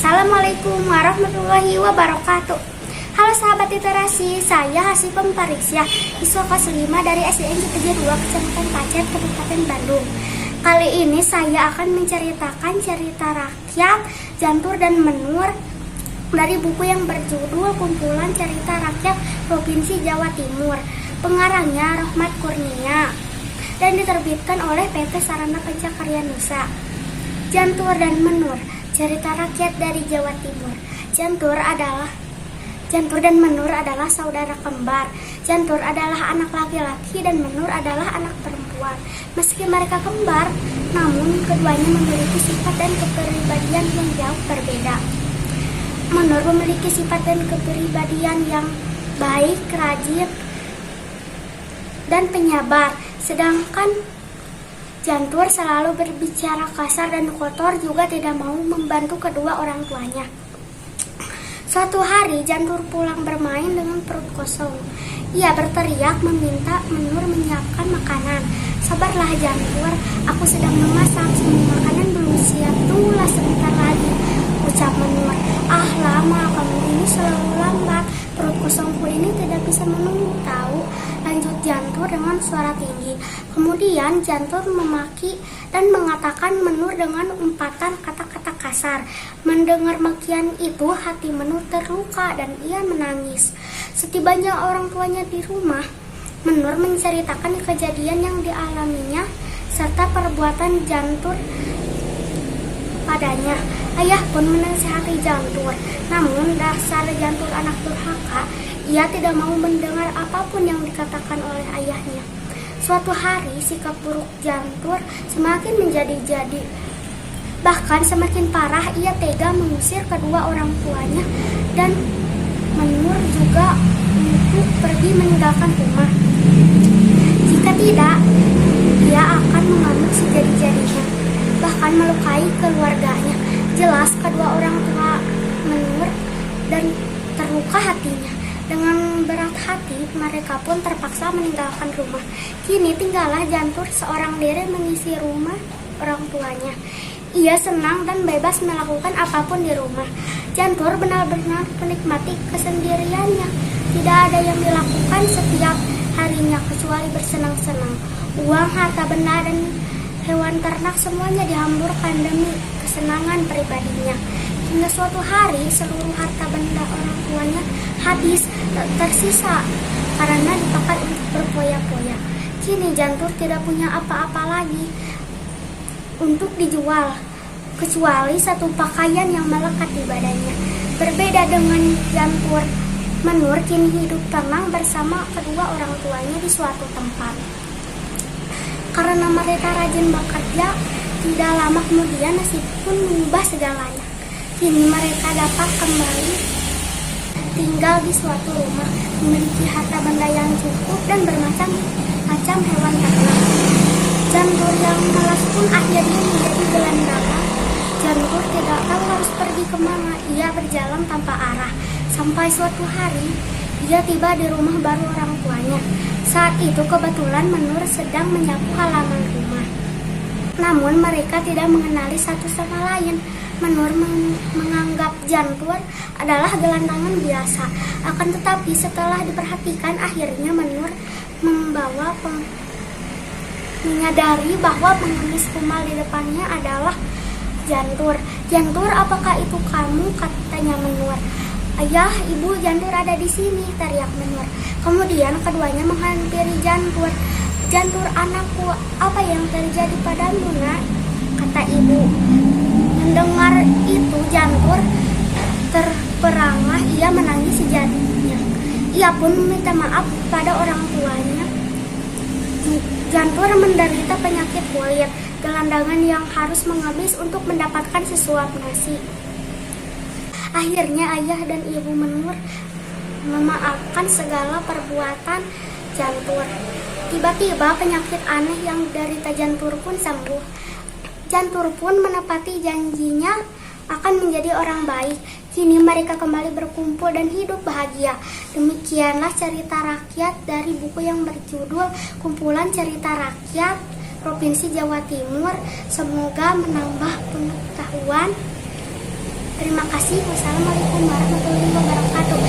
Assalamualaikum warahmatullahi wabarakatuh. Halo sahabat literasi, saya Hasifah Parisya, siswa kelas 5 dari SDN Cipete 2, Kecamatan Pacet, Kabupaten Bandung. Kali ini saya akan menceritakan cerita rakyat Jantur dan Menur dari buku yang berjudul Kumpulan Cerita Rakyat Provinsi Jawa Timur. Pengarangnya Rohmat Kurnia dan diterbitkan oleh PT Sarana Pencakar Nusa. Jantur dan Menur, cerita rakyat dari Jawa Timur. Jantur dan Menur adalah saudara kembar. Jantur adalah anak laki-laki dan Menur adalah anak perempuan. Meski mereka kembar, namun keduanya memiliki sifat dan kepribadian yang jauh berbeda. Menur memiliki sifat dan kepribadian yang baik, rajin, dan penyabar. Sedangkan Jantur selalu berbicara kasar dan kotor, juga tidak mau membantu kedua orang tuanya. Suatu hari Jantur pulang bermain dengan perut kosong. Ia berteriak meminta Menur menyiapkan makanan. "Sabarlah Jantur, aku sedang memasak, semua makanan belum siap, tunggulah sebentar lagi," ucap Menur. "Ah, lama kamu ini, selalu lambat. Perut kosongku ini tidak bisa menunggu tahu," lanjut Jantur dengan suara tinggi. Kemudian Jantur memaki dan mengatakan Menur dengan umpatan kata-kata kasar. Mendengar makian itu, hati Menur terluka dan ia menangis. Setibanya orang tuanya di rumah, Menur menceritakan kejadian yang dialaminya serta perbuatan Jantur padanya. Ayah pun menasihati Jantur, namun dasar Jantur anak durhaka, ia tidak mau mendengar apapun yang dikatakan oleh ayahnya. Suatu hari sikap buruk Jantur semakin menjadi-jadi. Bahkan semakin parah, ia tega mengusir kedua orang tuanya dan Menur juga untuk pergi meninggalkan rumah. Jika tidak, ia akan mengamuk sejadi-jadinya, bahkan melukai keluarganya. Jelas kedua orang tua Menur dan terluka hatinya. Dengan berat hati, mereka pun terpaksa meninggalkan rumah. Kini tinggallah Jantur seorang diri mengisi rumah orang tuanya. Ia senang dan bebas melakukan apapun di rumah. Jantur benar-benar menikmati kesendiriannya. Tidak ada yang dilakukan setiap harinya kecuali bersenang-senang. Uang, harta benda, dan hewan ternak semuanya dihamburkan demi kesenangan pribadinya. Hingga suatu hari seluruh harta benda orang tuanya habis, tak tersisa karena dipakai untuk berfoya-foya. Kini Jantur tidak punya apa-apa lagi untuk dijual kecuali satu pakaian yang melekat di badannya. Berbeda dengan Jantur, Menur kini hidup tenang bersama kedua orang tuanya di suatu tempat. Karena mereka rajin bekerja, tidak lama kemudian nasib pun mengubah segalanya. Kini mereka dapat kembali tinggal di suatu rumah, memiliki harta benda yang cukup dan bermacam-macam hewan ternak. Jantur yang malas pun akhirnya menjadi gelandangan. Jantur tidak tahu harus pergi kemana. Ia berjalan tanpa arah. Sampai suatu hari, ia tiba di rumah baru orang tuanya. Saat itu kebetulan Menur sedang menyapu halaman rumah. Namun mereka tidak mengenali satu sama lain. Menur menganggap Jantur adalah gelandangan biasa. Akan tetapi setelah diperhatikan, akhirnya Menur menyadari bahwa pengemis kumal di depannya adalah Jantur. "Jantur, apakah itu kamu?" katanya Menur. "Ayah, ibu, Jantur ada di sini," teriak Menur. Kemudian keduanya menghampiri Jantur. "Jantur anakku, apa yang terjadi padamu, nak?" kata ibu. Mendengar itu Jantur terperangah, ia menangis sejadinya. Ia pun meminta maaf pada orang tuanya. Jantur menderita penyakit kulit, gelandangan yang harus mengemis untuk mendapatkan sesuap nasi. Akhirnya ayah dan ibu Menur memaafkan segala perbuatan Jantur. Tiba-tiba penyakit aneh yang diderita Jantur pun sembuh. Jantur pun menepati janjinya akan menjadi orang baik. Kini mereka kembali berkumpul dan hidup bahagia. Demikianlah cerita rakyat dari buku yang berjudul Kumpulan Cerita Rakyat Provinsi Jawa Timur. Semoga menambah pengetahuan Terima kasih. Wassalamualaikum warahmatullahi wabarakatuh.